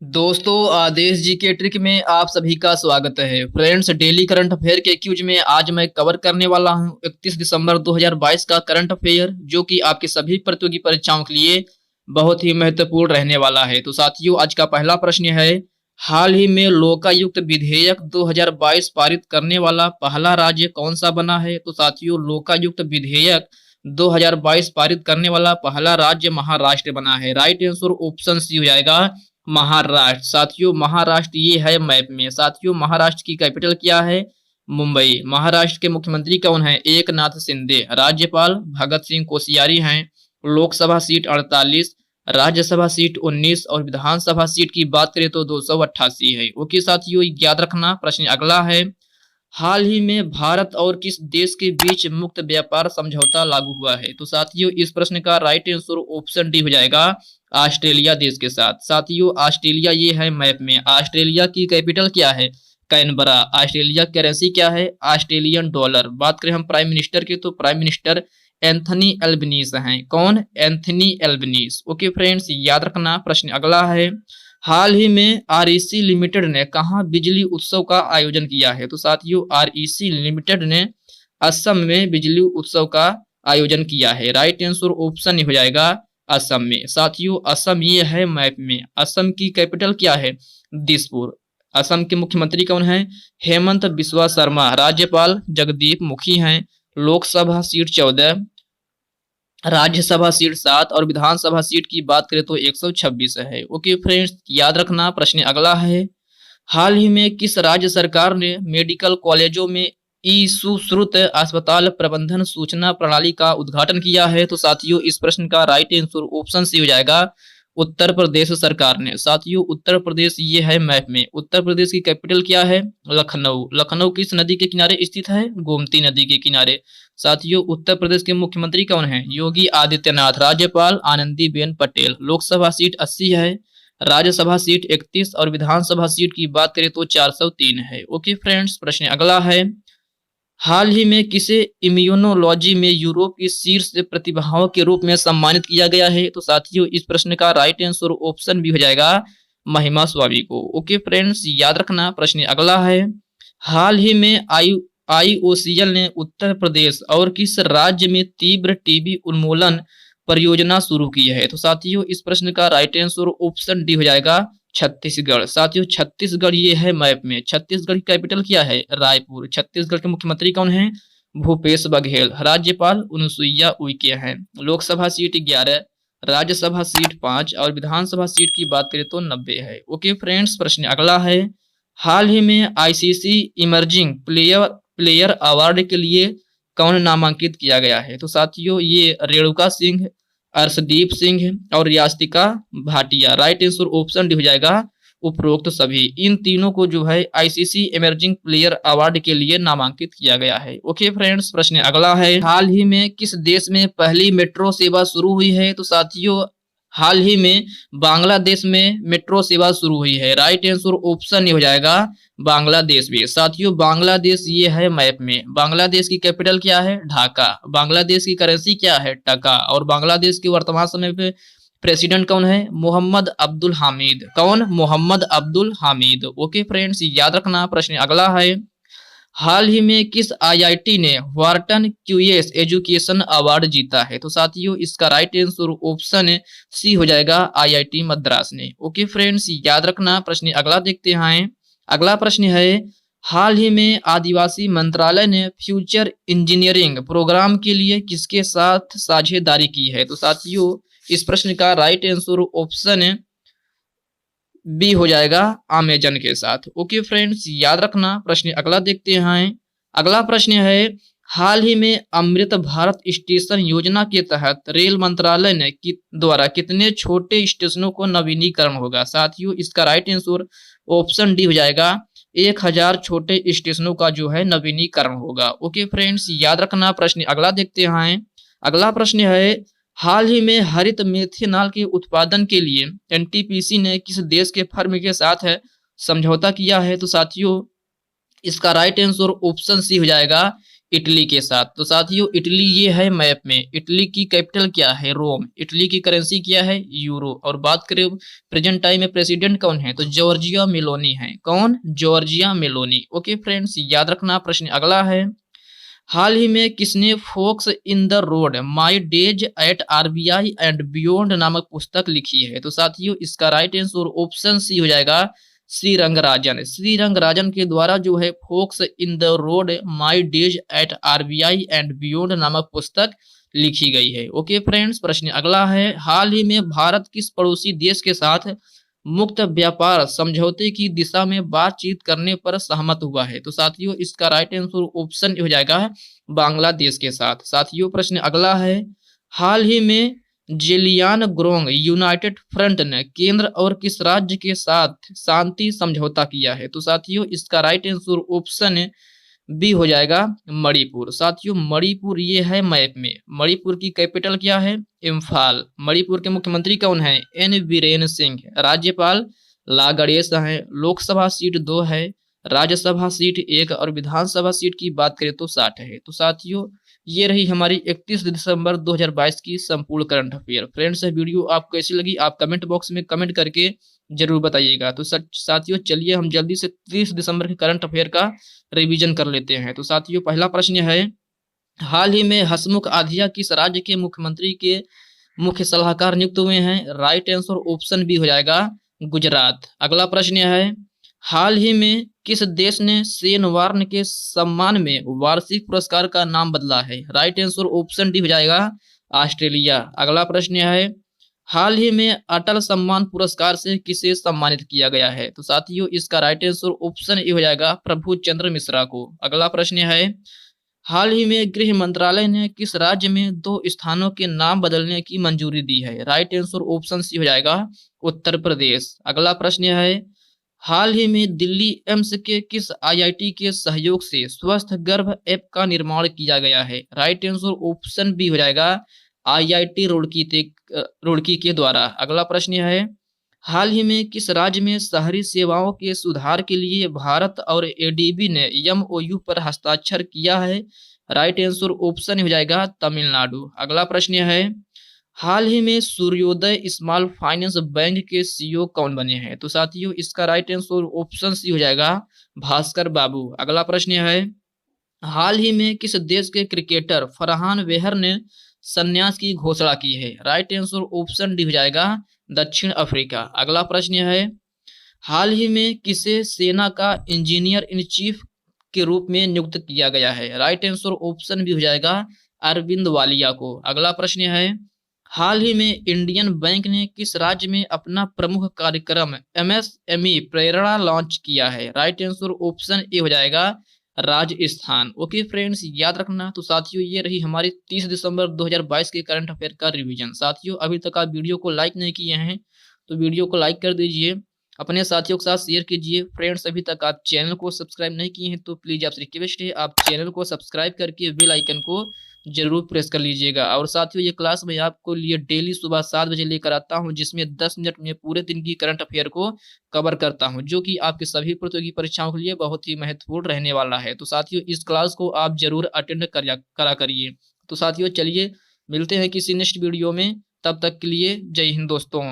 दोस्तों, आदेश जी के ट्रिक में आप सभी का स्वागत है। फ्रेंड्स, डेली करंट अफेयर के क्यूज में आज मैं कवर करने वाला हूं 31 दिसंबर 2022 का करंट अफेयर, जो कि आपके सभी प्रतियोगी परीक्षाओं के लिए बहुत ही महत्वपूर्ण रहने वाला है। तो साथियों, आज का पहला प्रश्न है, हाल ही में लोकायुक्त विधेयक 2022 पारित करने वाला पहला राज्य कौन सा बना है? तो साथियों, लोकायुक्त विधेयक 2022 पारित करने वाला पहला राज्य महाराष्ट्र बना है। राइट आंसर ऑप्शन सी हो जाएगा, महाराष्ट्र। साथियों, महाराष्ट्र ये है मैप में। साथियों, महाराष्ट्र की कैपिटल क्या है? मुंबई। महाराष्ट्र के मुख्यमंत्री कौन है? एकनाथ शिंदे। राज्यपाल भगत सिंह कोश्यारी हैं। लोकसभा सीट 48, राज्यसभा सीट 19 और विधानसभा सीट की बात करें तो 288 है। ओके साथियों, याद रखना। प्रश्न अगला है, हाल ही में भारत और किस देश के बीच मुक्त व्यापार समझौता लागू हुआ है? तो साथियों, इस प्रश्न का राइट आंसर ऑप्शन डी हो जाएगा, ऑस्ट्रेलिया देश के साथ। साथियों, ऑस्ट्रेलिया ये है मैप में। ऑस्ट्रेलिया की कैपिटल क्या है? कैनबरा। ऑस्ट्रेलिया करेंसी क्या है? Australian dollar. बात करें हम प्राइम मिनिस्टर की, तो प्राइम मिनिस्टर एंथनी एल्बनीज हैं। कौन? Anthony Albanese. ओके फ्रेंड्स, याद रखना। प्रश्न अगला है, हाल ही में आरईसी लिमिटेड ने कहां बिजली उत्सव का आयोजन किया है? तो साथियों, आरईसी लिमिटेड ने असम में बिजली उत्सव का आयोजन किया है। राइट आंसर ऑप्शन ही हो जाएगा, असम में। साथियों, असम ये है मैप में। असम की कैपिटल क्या है? दिसपुर। असम के मुख्यमंत्री कौन है? हेमंत बिस्वा शर्मा। राज्यपाल जगदीप मुखी हैं। लोकसभा सीट 14, राज्यसभा सीट 7 और विधानसभा सीट की बात करें तो 126 है। ओके फ्रेंड्स, याद रखना। प्रश्न अगला है, हाल ही में किस राज्य सरकार ने मेडिकल कॉलेजों में ई सुश्रुत अस्पताल प्रबंधन सूचना प्रणाली का उद्घाटन किया है? तो साथियों, इस प्रश्न का राइट आंसर ऑप्शन सी हो जाएगा, उत्तर प्रदेश सरकार ने। साथियों, उत्तर प्रदेश ये है मैप में। उत्तर प्रदेश की कैपिटल क्या है? लखनऊ। लखनऊ किस नदी के किनारे स्थित है? गोमती नदी के किनारे। साथियों, उत्तर प्रदेश के मुख्यमंत्री कौन है? योगी आदित्यनाथ। राज्यपाल आनंदीबेन पटेल। लोकसभा सीट 80 है, राज्यसभा सीट 31 और विधानसभा सीट की बात करें तो 403 है। ओके फ्रेंड्स, प्रश्न अगला है, हाल ही में किसे इम्यूनोलॉजी में यूरोप की शीर्ष प्रतिभाओं के रूप में सम्मानित किया गया है? तो साथियों, इस प्रश्न का राइट आंसर ऑप्शन भी हो जाएगा, महिमा स्वामी को। ओके फ्रेंड्स, याद रखना। प्रश्न अगला है, हाल ही में आईओसीएल ने उत्तर प्रदेश और किस राज्य में तीव्र टीबी उन्मूलन परियोजना शुरू की है? तो साथियों, इस प्रश्न का राइट आंसर ऑप्शन डी हो जाएगा, छत्तीसगढ़। साथियों, छत्तीसगढ़ ये है मैप में। छत्तीसगढ़ की कैपिटल क्या है? रायपुर। छत्तीसगढ़ के मुख्यमंत्री कौन है? भूपेश बघेल। राज्यपाल अनुसुईया उइके हैं। लोकसभा सीट 11, राज्यसभा सीट 5 और विधानसभा सीट की बात करें तो 90 है। ओके फ्रेंड्स, प्रश्न अगला है, हाल ही में ICC emerging player player award के लिए कौन नामांकित किया गया है? तो साथियों, ये रेणुका सिंह, अर्शदीप सिंह और Yastika Bhatia. Right answer option D हो जाएगा, उपरोक्त सभी। इन तीनों को जो है आईसीसी इमर्जिंग प्लेयर अवार्ड के लिए नामांकित किया गया है। ओके फ्रेंड्स, प्रश्न अगला है, हाल ही में किस देश में पहली मेट्रो सेवा शुरू हुई है? तो साथियों, हाल ही में बांग्लादेश में मेट्रो सेवा शुरू हुई है। राइट आंसर ऑप्शन ही हो जाएगा, बांग्लादेश भी। साथियों, बांग्लादेश ये है मैप में। बांग्लादेश की कैपिटल क्या है? ढाका। बांग्लादेश की करेंसी क्या है? टका। और बांग्लादेश के वर्तमान समय पे प्रेसिडेंट कौन है? मोहम्मद अब्दुल हामिद। कौन? मोहम्मद अब्दुल हामिद। ओके फ्रेंड्स, याद रखना। प्रश्न अगला है, हाल ही में किस आईआईटी ने व्हार्टन क्यूएस एजुकेशन अवार्ड जीता है? तो साथियों, इसका राइट आंसर ऑप्शन सी हो जाएगा, आईआईटी मद्रास ने। ओके फ्रेंड्स, याद रखना। प्रश्न अगला देखते हैं। अगला प्रश्न है, हाल ही में आदिवासी मंत्रालय ने फ्यूचर इंजीनियरिंग प्रोग्राम के लिए किसके साथ साझेदारी की है? तो साथियों, इस प्रश्न का राइट आंसर ऑप्शन बी हो जाएगा, अमेजन के साथ। ओके फ्रेंड्स, याद रखना। प्रश्न अगला देखते हैं। अगला प्रश्न है, हाल ही में अमृत भारत स्टेशन योजना के तहत रेल मंत्रालय ने द्वारा कितने छोटे स्टेशनों को नवीनीकरण होगा? साथियों, इसका राइट आंसर ऑप्शन डी हो जाएगा, 1000 छोटे स्टेशनों का जो है नवीनीकरण होगा। ओके फ्रेंड्स, याद रखना। प्रश्न अगला देखते हैं। अगला प्रश्न है, हाल ही में हरित मेथेनॉल के उत्पादन के लिए एनटीपीसी ने किस देश के फर्म के साथ है समझौता किया है? तो साथियों, इसका राइट आंसर ऑप्शन सी हो जाएगा, इटली के साथ। तो साथियों इटली ये है मैप में, इटली की कैपिटल क्या है, रोम। इटली की करेंसी क्या है, यूरो। और बात करें प्रेजेंट टाइम में प्रेसिडेंट कौन है, तो जॉर्जिया मेलोनी है। कौन, जॉर्जिया मेलोनी। ओके फ्रेंड्स, याद रखना। प्रश्न अगला है, हाल ही में किसने forks in the road, my days at RBI and beyond नामक पुस्तक लिखी है। तो साथियों इसका राइट आंसर ऑप्शन सी हो जाएगा, श्रीरंगराजन। श्रीरंगराजन के द्वारा जो है forks in the road my days at RBI and beyond नामक पुस्तक लिखी गई है। ओके फ्रेंड्स, प्रश्न अगला है, हाल ही में भारत किस पड़ोसी देश के साथ मुक्त व्यापार समझौते की दिशा में बातचीत करने पर सहमत हुआ है। तो साथियों इसका राइट आंसर ऑप्शन हो जाएगा बांग्लादेश के साथ। साथियों प्रश्न अगला है, हाल ही में जेलियानग्रोंग यूनाइटेड फ्रंट ने केंद्र और किस राज्य के साथ शांति समझौता किया है। तो साथियों इसका राइट आंसर ऑप्शन बी हो जाएगा मणिपुर। साथियों मणिपुर ये है मैप में, मणिपुर की कैपिटल क्या है, इम्फाल। मणिपुर के मुख्यमंत्री कौन है, एन बीरेन सिंह। राज्यपाल ला गणेश है। लोकसभा सीट 2 है, राज्यसभा सीट 1 और विधानसभा सीट की बात करें तो 60 है। तो साथियों ये रही हमारी 31 दिसंबर 2022 की संपूर्ण करंट अफेयर। फ्रेंड्स वीडियो आपको कैसी लगी आप कमेंट बॉक्स में कमेंट करके जरूर बताइएगा। तो साथियों चलिए हम जल्दी से 30 दिसंबर के करंट अफेयर का रिवीजन कर लेते हैं। तो साथियों पहला प्रश्न है, हाल ही में हसमुख आधिया किस राज्य के मुख्यमंत्री के मुख्य सलाहकार नियुक्त हुए हैं। राइट आंसर ऑप्शन बी हो जाएगा गुजरात। अगला प्रश्न है, हाल ही में किस देश ने सेन वार्न के सम्मान में वार्षिक पुरस्कार का नाम बदला है। राइट आंसर ऑप्शन डी हो जाएगा ऑस्ट्रेलिया। अगला प्रश्न है, हाल ही में अटल सम्मान पुरस्कार से किसे सम्मानित किया गया है। तो साथियों इसका राइट आंसर ऑप्शन ए हो जाएगा प्रभु चंद्र मिश्रा को। अगला प्रश्न है, हाल ही में गृह मंत्रालय ने किस राज्य में 2 स्थानों के नाम बदलने की मंजूरी दी है। राइट आंसर ऑप्शन सी हो जाएगा उत्तर प्रदेश। अगला प्रश्न है, हाल ही में दिल्ली एम्स के किस आईआईटी के सहयोग से स्वस्थ गर्भ ऐप का निर्माण किया गया है। राइट आंसर ऑप्शन बी हो जाएगा आईआईटी रुड़की के द्वारा। अगला प्रश्न है, हाल ही में किस राज्य में शहरी सेवाओं के सुधार के लिए भारत और एडीबी ने एमओयू पर हस्ताक्षर किया है। राइट आंसर ऑप्शन हो जाएगा तमिलनाडु। अगला प्रश्न है, हाल ही में सूर्योदय स्मॉल फाइनेंस बैंक के सीईओ कौन बने हैं। तो साथियों इसका राइट आंसर ऑप्शन सी हो जाएगा भास्कर बाबू। अगला प्रश्न है, हाल ही में किस देश के क्रिकेटर फरहान वेहर ने संन्यास की घोषणा की है। राइट आंसर ऑप्शन डी हो जाएगा दक्षिण अफ्रीका। अगला प्रश्न है, हाल ही में किसे सेना का इंजीनियर इन चीफ के रूप में नियुक्त किया गया है। राइट आंसर ऑप्शन भी हो जाएगा अरविंद वालिया को। अगला प्रश्न है, हाल ही में इंडियन बैंक ने किस राज्य में अपना प्रमुख कार्यक्रम एमएसएमई प्रेरणा लॉन्च किया है। राइट आंसर ऑप्शन ए हो जाएगा राजस्थान। ओके फ्रेंड्स याद रखना। तो साथियों ये रही हमारी 30 दिसंबर 2022 के करंट अफेयर का रिवीजन। साथियों अभी तक आप वीडियो को लाइक नहीं किए हैं तो वीडियो को लाइक कर दीजिए, अपने साथियों के साथ शेयर कीजिए। फ्रेंड्स अभी तक आप चैनल को सब्सक्राइब नहीं किए हैं तो प्लीज आपसे रिक्वेस्ट है आप चैनल को सब्सक्राइब करके बेल आइकन को जरूर प्रेस कर लीजिएगा। और साथियों ये क्लास मैं आपको लिए डेली सुबह 7 बजे लेकर आता हूं, जिसमें 10 मिनट में पूरे दिन की करंट अफेयर को कवर करता हूं, जो कि आपके सभी प्रतियोगी परीक्षाओं के लिए बहुत ही महत्वपूर्ण रहने वाला है। तो साथियों इस क्लास को आप जरूर अटेंड करा करिए। तो साथियों चलिए मिलते हैं किसी नेक्स्ट वीडियो में, तब तक के लिए जय हिंद दोस्तों।